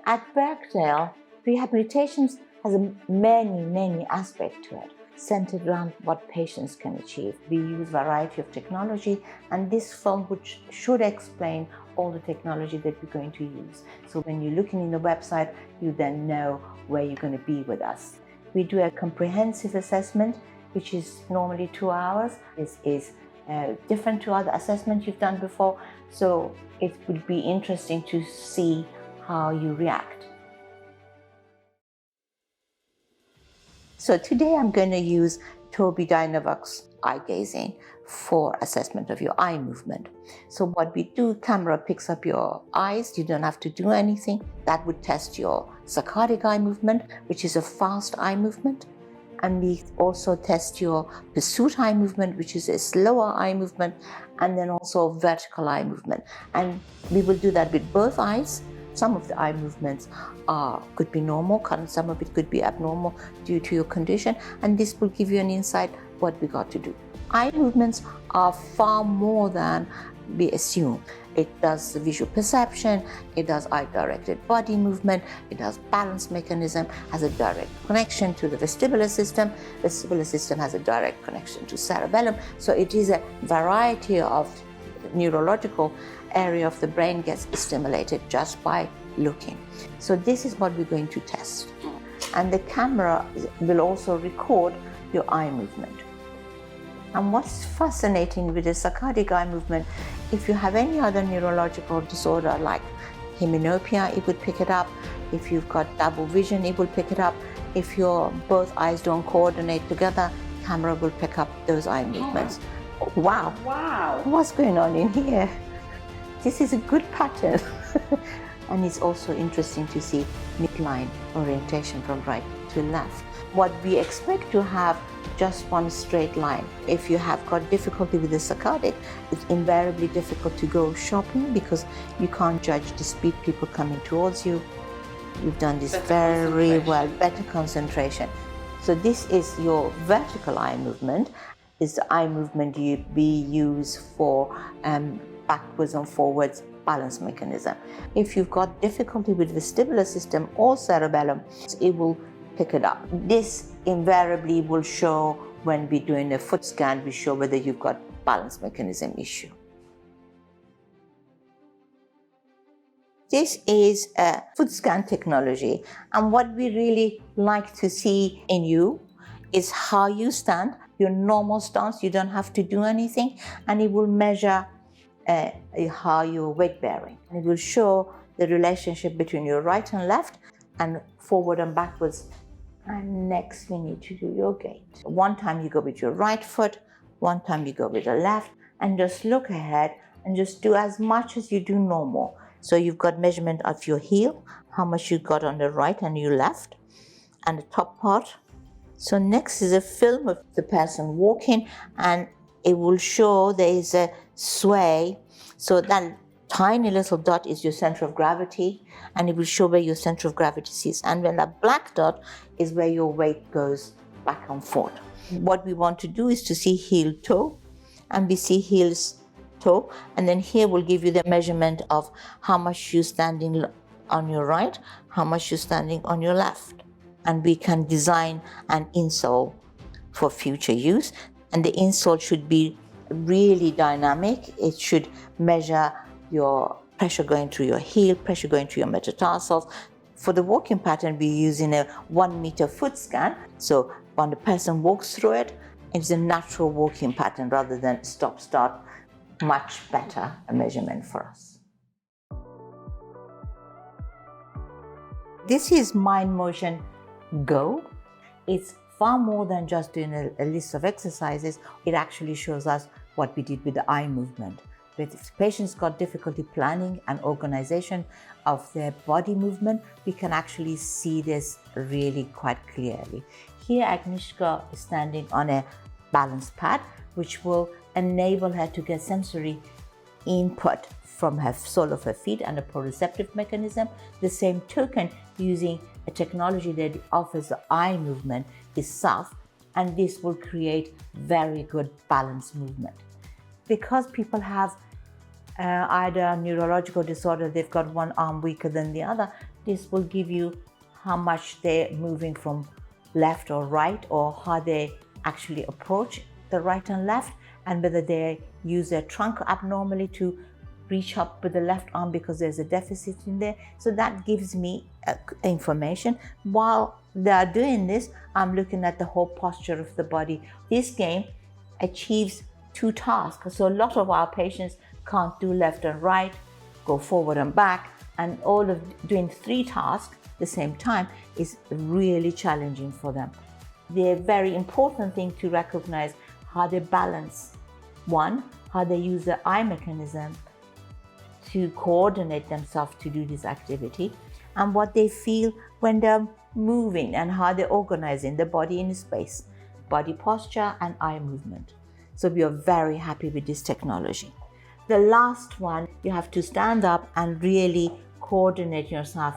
At Birkdale, rehabilitation has many aspects to it, centered around what patients can achieve. We use a variety of technology, and this film which should explain all the technology that we're going to use. So when you're looking in the website, you then know where you're going to be with us. We do a comprehensive assessment, which is normally 2 hours. This is different to other assessments you've done before, so it would be interesting to see how you react. So today I'm going to use Tobii Dynavox eye gazing for assessment of your eye movement. So what we do, camera picks up your eyes, you don't have to do anything. That would test your saccadic eye movement, which is a fast eye movement. And we also test your pursuit eye movement, which is a slower eye movement, and then also vertical eye movement. And we will do that with both eyes. Some of the eye movements could be normal, some of it could be abnormal due to your condition, and this will give you an insight what we got to do. Eye movements are far more than we assume. It does the visual perception, it does eye-directed body movement, it does balance mechanism, has a direct connection to the vestibular system. Vestibular system has a direct connection to cerebellum. So it is a variety of neurological area of the brain gets stimulated just by looking. So this is what we're going to test. And the camera will also record your eye movement. And what's fascinating with the saccadic eye movement, if you have any other neurological disorder like hemianopia, it would pick it up. If you've got double vision, it will pick it up. If your both eyes don't coordinate together, camera will pick up those eye movements. Wow. Wow. What's going on in here? This is a good pattern. And it's also interesting to see midline orientation from right to left. What we expect to have just one straight line. If you have got difficulty with the saccadic, it's invariably difficult to go shopping because you can't judge the speed people coming towards you. You've done this very well, better concentration. So this is your vertical eye movement. Is the eye movement we use for backwards and forwards balance mechanism. If you've got difficulty with vestibular system or cerebellum, it will pick it up. This invariably will show when we're doing a foot scan, we show whether you've got balance mechanism issue. This is a foot scan technology, and what we really like to see in you is how you stand, your normal stance, you don't have to do anything, and it will measure how you're weight bearing. And it will show the relationship between your right and left and forward and backwards. And next we need to do your gait. One time you go with your right foot, one time you go with the left, and just look ahead and just do as much as you do normal. So you've got measurement of your heel, how much you got on the right and your left, and the top part. So next is a film of the person walking, and it will show there is a sway. So that tiny little dot is your center of gravity, and it will show where your center of gravity is. And when that black dot is where your weight goes back and forth. What we want to do is to see heel toe, and we see heels toe, and then here we'll give you the measurement of how much you're standing on your right, how much you're standing on your left. And we can design an insole for future use. And the insole should be really dynamic. It should measure your pressure going through your heel, pressure going through your metatarsals. For the walking pattern, we're using a 1 meter foot scan. So when the person walks through it, it's a natural walking pattern rather than stop-start. Much better a measurement for us. This is Mind Motion Go. It's far more than just doing a list of exercises. It actually shows us what we did with the eye movement. If patients got difficulty planning and organization of their body movement, we can actually see this really quite clearly. Here, Agnieszka is standing on a balance pad, which will enable her to get sensory input from her sole of her feet and a proprioceptive mechanism. The same token, using a technology that offers the eye movement itself, and this will create very good balance movement. Because people have either a neurological disorder, they've got one arm weaker than the other, this will give you how much they're moving from left or right, or how they actually approach the right and left, and whether they use their trunk abnormally to reach up with the left arm because there's a deficit in there. So that gives me information. While they are doing this, I'm looking at the whole posture of the body. This game achieves 2 tasks. So a lot of our patients can't do left and right, go forward and back, and all of doing 3 tasks at the same time is really challenging for them. The very important thing to recognize how they balance. One, how they use the eye mechanism to coordinate themselves to do this activity, and what they feel when they're moving and how they're organizing the body in space, body posture and eye movement. So we are very happy with this technology. The last one, you have to stand up and really coordinate yourself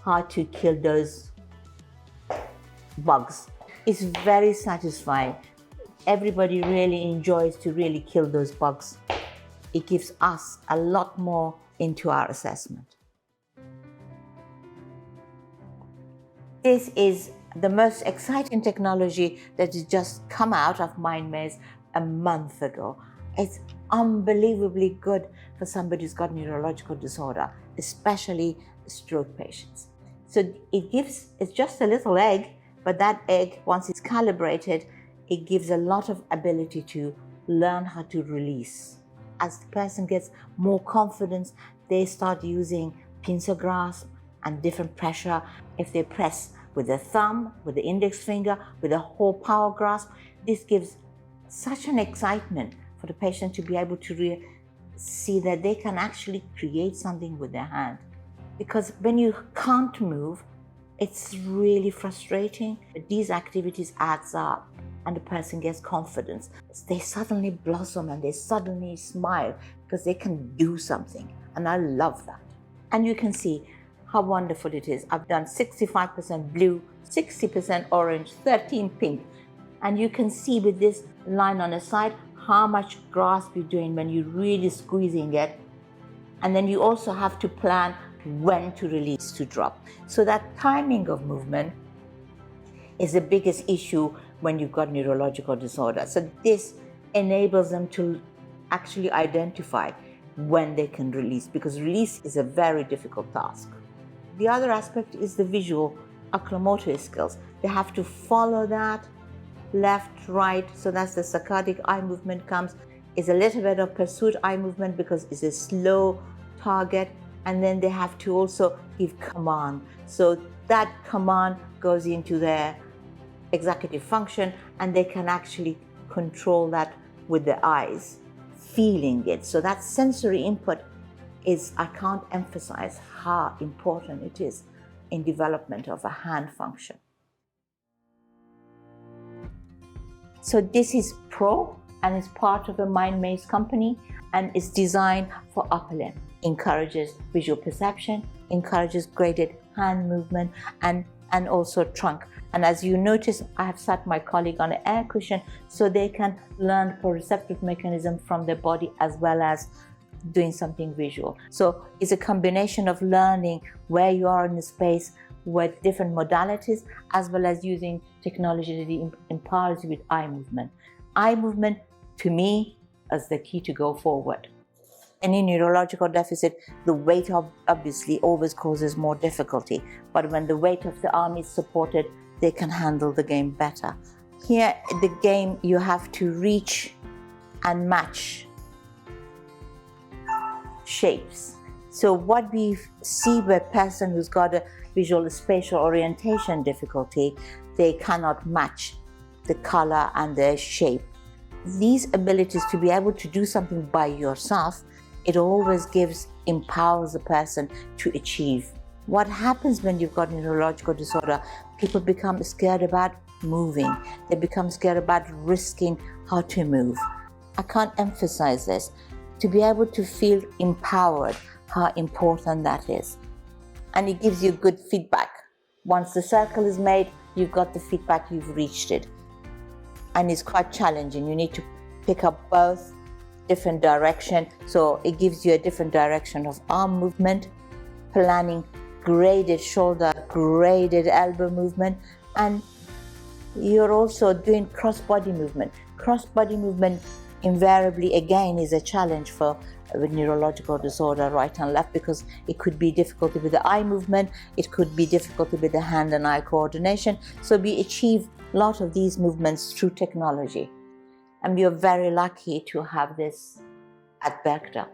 how to kill those bugs. It's very satisfying. Everybody really enjoys to really kill those bugs. It gives us a lot more into our assessment. This is the most exciting technology that has just come out of MindMaze a month ago. It's unbelievably good for somebody who's got neurological disorder, especially stroke patients. So it's just a little egg, but that egg, once it's calibrated, it gives a lot of ability to learn how to release. As the person gets more confidence, they start using pincer grasp and different pressure. If they press with the thumb, with the index finger, with a whole power grasp, this gives such an excitement for the patient to be able to see that they can actually create something with their hand. Because when you can't move, it's really frustrating. But these activities adds up and the person gets confidence. They suddenly blossom and they suddenly smile because they can do something. And I love that. And you can see how wonderful it is. I've done 65% blue, 60% orange, 13 pink. And you can see with this line on the side how much grasp you're doing when you're really squeezing it. And then you also have to plan when to release, to drop. So that timing of movement is the biggest issue when you've got neurological disorder. So this enables them to actually identify when they can release, because release is a very difficult task. The other aspect is the visual oculomotor skills. They have to follow that left, right, so that's the saccadic eye movement comes. It's a little bit of pursuit eye movement because it's a slow target, and then they have to also give command. So that command goes into their executive function, and they can actually control that with their eyes, feeling it. So that sensory input is, I can't emphasize how important it is in development of a hand function. So this is Pro, and it's part of a MindMaze company, and it's designed for upper limb. Encourages visual perception, encourages graded hand movement, and also trunk. And as you notice, I have sat my colleague on an air cushion so they can learn proprioceptive mechanism from their body as well as doing something visual. So it's a combination of learning where you are in the space with different modalities, as well as using technology that empowers you with eye movement. Eye movement, to me, is the key to go forward. Any neurological deficit, the weight obviously always causes more difficulty, but when the weight of the arm is supported, they can handle the game better. Here, the game, you have to reach and match shapes. So what we see with a person who's got a visual spatial orientation difficulty, they cannot match the color and the shape. These abilities to be able to do something by yourself, it always empowers the person to achieve. What happens when you've got neurological disorder? People become scared about moving. They become scared about risking how to move. I can't emphasize this. To be able to feel empowered, how important that is. And it gives you good feedback. Once the circle is made, you've got the feedback, you've reached it. And it's quite challenging. You need to pick up both different direction. So it gives you a different direction of arm movement, planning graded shoulder, graded elbow movement, and you're also doing cross-body movement. Cross-body movement invariably, again, is a challenge for with neurological disorder, right and left, because it could be difficulty with the eye movement, it could be difficulty with the hand and eye coordination. So we achieve a lot of these movements through technology. And we are very lucky to have this at Bergda.